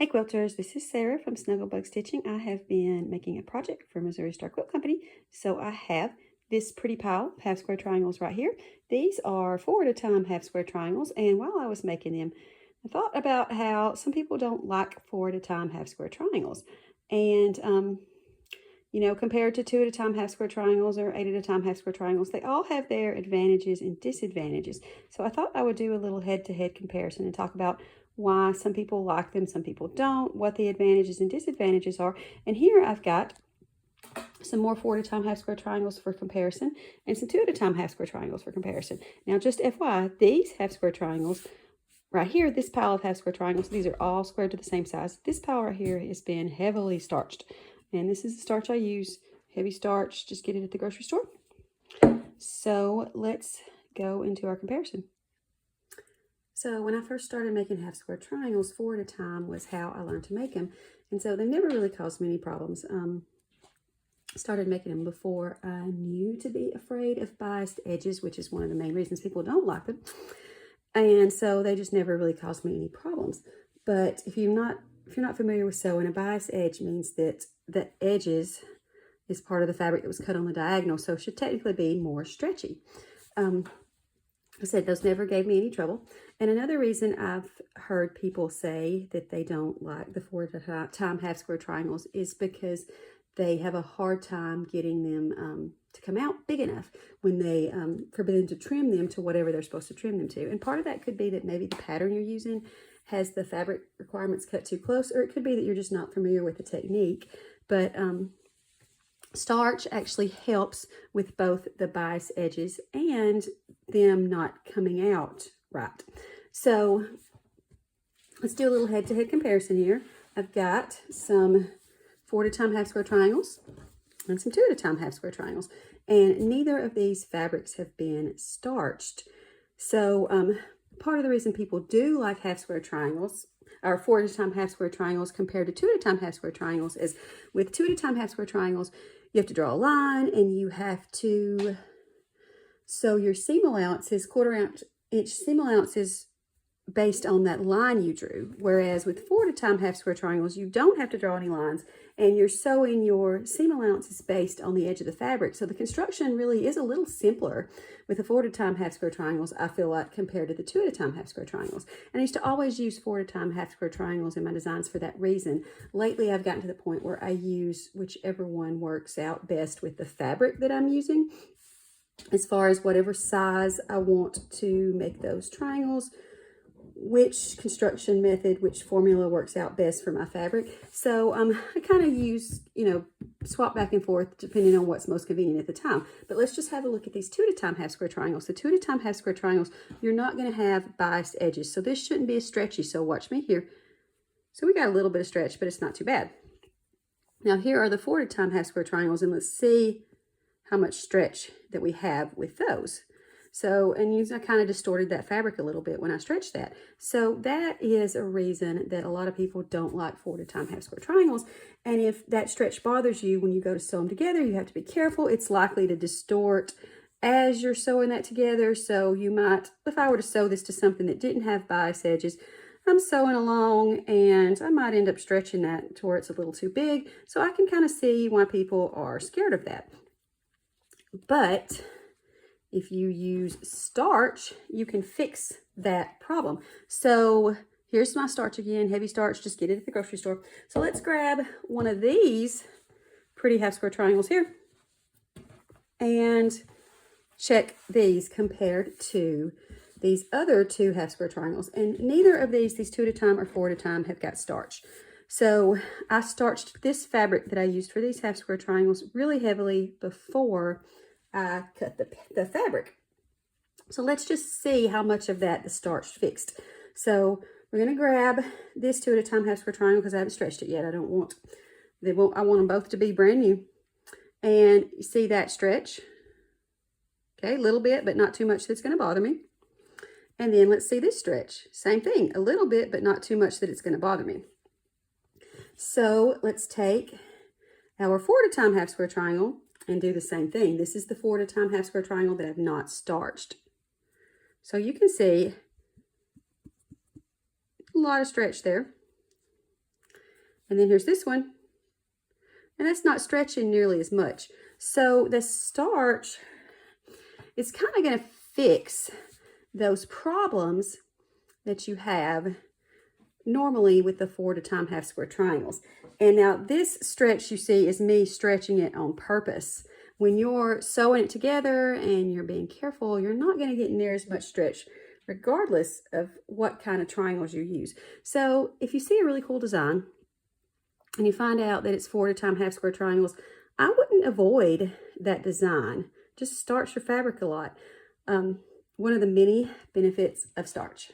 Hey quilters, this is Sarah from Snugglebug Stitching. I have been making a project for Missouri Star Quilt Company. So I have this pretty pile of half square triangles right here. These are 4 at a time half square triangles, and while I was making them, I thought about how some people don't like 4 at a time half square triangles. And compared to 2 at a time half square triangles or 8 at a time half square triangles, they all have their advantages and disadvantages. So I thought I would do a little head-to-head comparison and talk about why some people like them, some people don't, what the advantages and disadvantages are. And here I've got some more 4 at a time half square triangles for comparison and some 2 at a time half square triangles for comparison. Now just FYI, these half square triangles right here, this pile of half square triangles, these are all squared to the same size. This pile right here has been heavily starched. And this is the starch I use, heavy starch, just get it at the grocery store. So let's go into our comparison. So when I first started making half square triangles, 4 at a time was how I learned to make them. And so they never really caused me any problems. Started making them before I knew to be afraid of biased edges, which is one of the main reasons people don't like them. And so they just never really caused me any problems. But if you're not familiar with sewing, a biased edge means that the edges is part of the fabric that was cut on the diagonal, so it should technically be more stretchy. I said those never gave me any trouble. And another reason I've heard people say that they don't like the 4 at a time half square triangles is because they have a hard time getting them to come out big enough when they forbid them to trim them to whatever they're supposed to trim them to. And part of that could be that maybe the pattern you're using has the fabric requirements cut too close, or it could be that you're just not familiar with the technique. But starch actually helps with both the bias edges and them not coming out right. So let's do a little head-to-head comparison here. I've got some 4 at a time half square triangles and some 2 at a time half square triangles, and neither of these fabrics have been starched. So part of the reason people do like half square triangles or 4 at a time half square triangles compared to 2 at a time half square triangles is with 2 at a time half square triangles, you have to draw a line and you have to sew your seam allowances, 1/4 inch seam allowances based on that line you drew. Whereas with 4 at a time half square triangles, you don't have to draw any lines and you're sewing your seam allowances based on the edge of the fabric. So the construction really is a little simpler with the 4 at a time half square triangles, I feel like, compared to the 2 at a time half square triangles. And I used to always use 4 at a time half square triangles in my designs for that reason. Lately, I've gotten to the point where I use whichever one works out best with the fabric that I'm using, as far as whatever size I want to make those triangles, which construction method, which formula works out best for my fabric. So I kind of use, swap back and forth depending on what's most convenient at the time. But let's just have a look at these 2 at a time half square triangles. The 2 at a time half square triangles, you're not going to have biased edges. So this shouldn't be as stretchy. So watch me here. So we got a little bit of stretch, but it's not too bad. Now here are the 4 at a time half square triangles, and let's see how much stretch that we have with those. So, and I kind of distorted that fabric a little bit when I stretched that. So that is a reason that a lot of people don't like 4 at a time half square triangles. And if that stretch bothers you when you go to sew them together, you have to be careful. It's likely to distort as you're sewing that together. So you might, if I were to sew this to something that didn't have bias edges, I'm sewing along and I might end up stretching that to where it's a little too big. So I can kind of see why people are scared of that. But if you use starch, you can fix that problem. So here's my starch again, heavy starch, just get it at the grocery store. So let's grab one of these pretty half square triangles here and check these compared to these other 2 half square triangles. And neither of these 2 at a time or 4 at a time, have got starch. So I starched this fabric that I used for these half square triangles really heavily before I cut the fabric. So let's just see how much of that the starch fixed. So we're going to grab this 2 at a time half square triangle because I haven't stretched it yet. I want them both to be brand new. And you see that stretch? Okay, a little bit, but not too much that's going to bother me. And then let's see this stretch. Same thing, a little bit, but not too much that it's going to bother me. So let's take our 4 at a time half square triangle and do the same thing. This is the 4 at a time half square triangle that I've not starched. So you can see a lot of stretch there. And then here's this one. And that's not stretching nearly as much. So the starch is kind of going to fix those problems that you have normally with the 4 at a time half square triangles. And now this stretch you see is me stretching it on purpose. When you're sewing it together and you're being careful, you're not going to get near as much stretch regardless of what kind of triangles you use. So if you see a really cool design and you find out that it's 4 at a time half square triangles, I wouldn't avoid that design. Just starch your fabric a lot. One of the many benefits of starch.